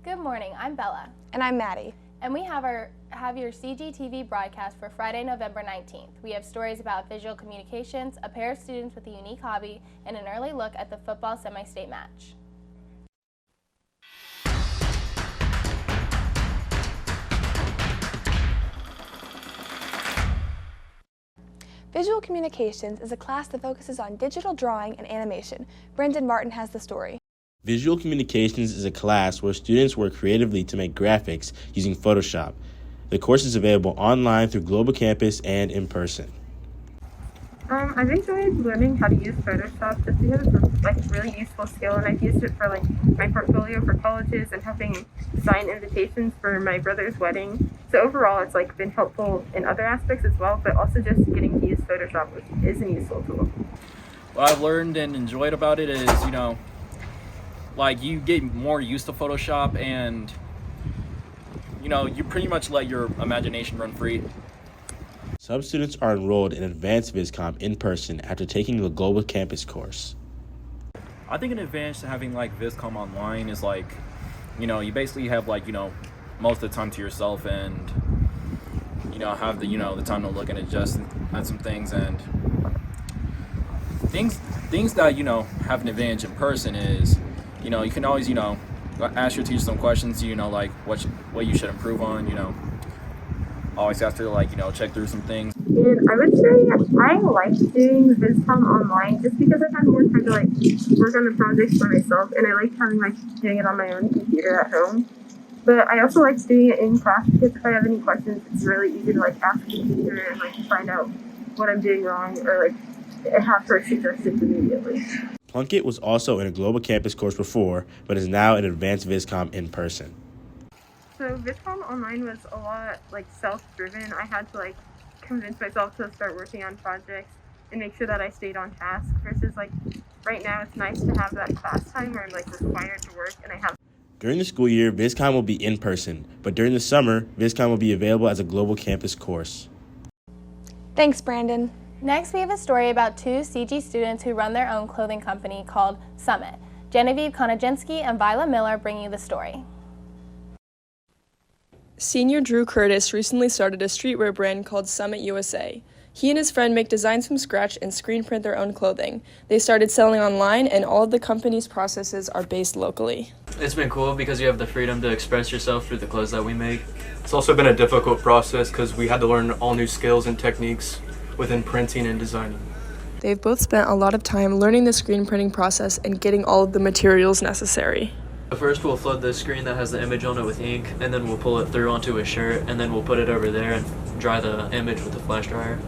Good morning, I'm Bella. And I'm Maddie. And we have your CGTV broadcast for Friday, November 19th. We have stories about visual communications, a pair of students with a unique hobby, and an early look at the football semi-state match. Visual Communications is a class that focuses on digital drawing and animation. Brendan Martin has the story. Visual Communications is a class where students work creatively to make graphics using Photoshop. The course is available online through Global Campus and in person. I've enjoyed learning how to use Photoshop just because it's a really useful skill, and I've used it for my portfolio for colleges and helping design invitations for my brother's wedding. So overall, it's been helpful in other aspects as well, but also just getting to use Photoshop is a useful tool. What I've learned and enjoyed about it is, you get more used to Photoshop, and you pretty much let your imagination run free. Some students are enrolled in Advanced VisCom in person after taking the Global Campus course. I think an advantage to having VisCom online is you basically have most of the time to yourself, and have the time to look and adjust at some things, and things that have an advantage in person is you can always ask your teacher some questions, what you should improve on, always have to check through some things. And I would say I like doing VisCom online just because I've had more time to work on the projects for myself, and I like having doing it on my own computer at home. But I also like doing it in class because if I have any questions, it's really easy to ask the teacher and find out what I'm doing wrong, or have her suggest it immediately. Plunkett was also in a Global Campus course before, but is now in Advanced VisCom in person. So VisCom online was a lot self-driven. I had to convince myself to start working on projects and make sure that I stayed on task, versus right now it's nice to have that class time where I'm required to work and I have. During the school year, VisCom will be in person, but during the summer, VisCom will be available as a Global Campus course. Thanks, Brandon. Next, we have a story about two CG students who run their own clothing company called Summit. Genevieve Konajinsky and Viola Miller bring you the story. Senior Drew Curtis recently started a streetwear brand called Summit USA. He and his friend make designs from scratch and screen print their own clothing. They started selling online, and all of the company's processes are based locally. It's been cool because you have the freedom to express yourself through the clothes that we make. It's also been a difficult process because we had to learn all new skills and techniques within printing and designing. They've both spent a lot of time learning the screen printing process and getting all of the materials necessary. First, we'll flood the screen that has the image on it with ink, and then we'll pull it through onto a shirt, and then we'll put it over there and dry the image with the flash dryer.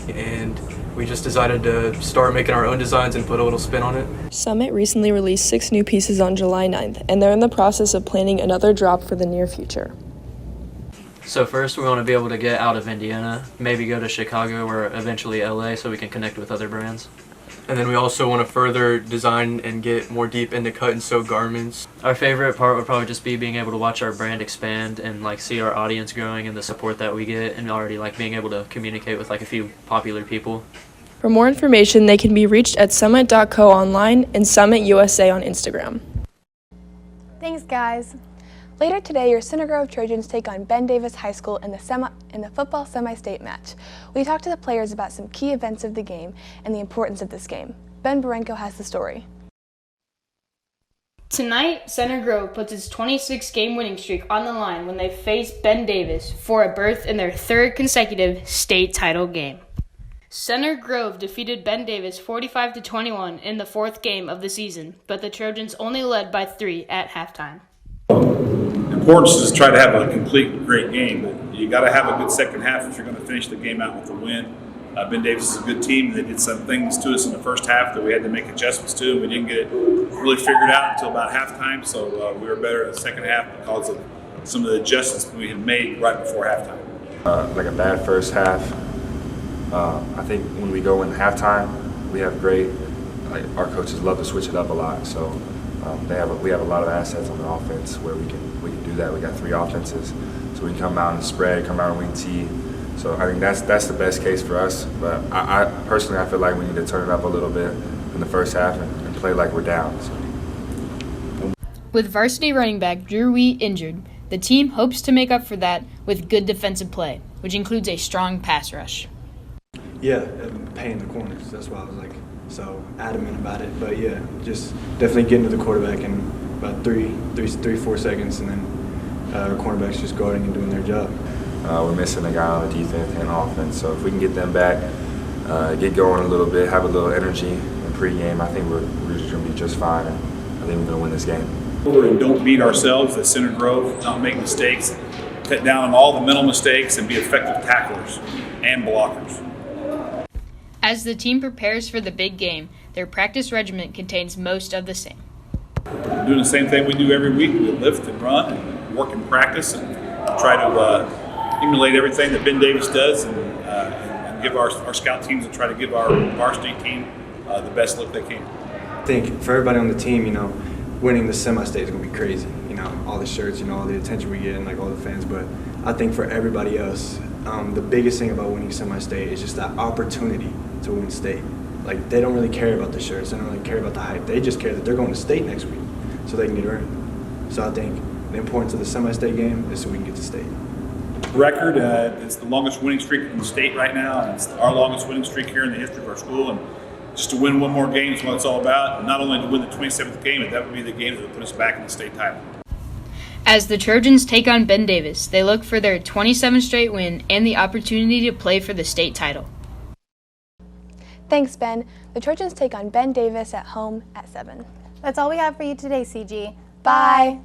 And we just decided to start making our own designs and put a little spin on it. Summit recently released 6 new pieces on July 9th, and they're in the process of planning another drop for the near future. So first, we want to be able to get out of Indiana, maybe go to Chicago or eventually LA so we can connect with other brands. And then we also want to further design and get more deep into cut and sew garments. Our favorite part would probably just be being able to watch our brand expand and see our audience growing and the support that we get, and already being able to communicate with a few popular people. For more information, they can be reached at summit.co online and Summit USA on Instagram. Thanks, guys. Later today, your Center Grove Trojans take on Ben Davis High School in the football semi-state match. We talked to the players about some key events of the game and the importance of this game. Ben Barenko has the story. Tonight, Center Grove puts its 26-game winning streak on the line when they face Ben Davis for a berth in their third consecutive state title game. Center Grove defeated Ben Davis 45-21 in the fourth game of the season, but the Trojans only led by 3 at halftime. The importance is to try to have a complete great game, but you got to have a good second half if you're going to finish the game out with a win. Ben Davis is a good team. They did some things to us in the first half that we had to make adjustments to, and we didn't get it really figured out until about halftime, so we were better in the second half because of some of the adjustments we had made right before halftime. A bad first half. I think when we go in halftime, we have great, our coaches love to switch it up a lot, so we have a lot of assets on the offense where we can do that. We got 3 offenses, so we can come out and spread, come out and wing T. So I think that's the best case for us. But I personally, I feel like we need to turn it up a little bit in the first half and play like we're down. So. With varsity running back Drew Wheat injured, the team hopes to make up for that with good defensive play, which includes a strong pass rush. Yeah, and paying the corners. That's why I was so adamant about it. But yeah, just definitely getting to the quarterback in about 4 seconds, and then our cornerbacks just guarding and doing their job. We're missing a guy on the defense and offense, so if we can get them back, get going a little bit, have a little energy in pregame, I think we're just going to be just fine, and I think we're going to win this game. And don't beat ourselves at Center Grove, not make mistakes, cut down on all the mental mistakes, and be effective tacklers and blockers. As the team prepares for the big game, their practice regimen contains most of the same. We're doing the same thing we do every week. We lift and run and work in practice and try to emulate everything that Ben Davis does and give our scout teams and try to give our varsity team the best look they can. I think for everybody on the team, winning the semi-state is going to be crazy. All the shirts, all the attention we get and all the fans. But I think for everybody else, the biggest thing about winning semi-state is just that opportunity to win state. They don't really care about the shirts. They don't really care about the hype. They just care that they're going to state next week so they can get earned. So I think the importance of the semi-state game is so we can get to state. Record, it's the longest winning streak in the state right now, and it's our longest winning streak here in the history of our school. And just to win one more game is what it's all about. And not only to win the 27th game, but that would be the game that would put us back in the state title. As the Trojans take on Ben Davis, they look for their 27th straight win and the opportunity to play for the state title. Thanks, Ben. The Trojans take on Ben Davis at home at 7. That's all we have for you today, CG. Bye.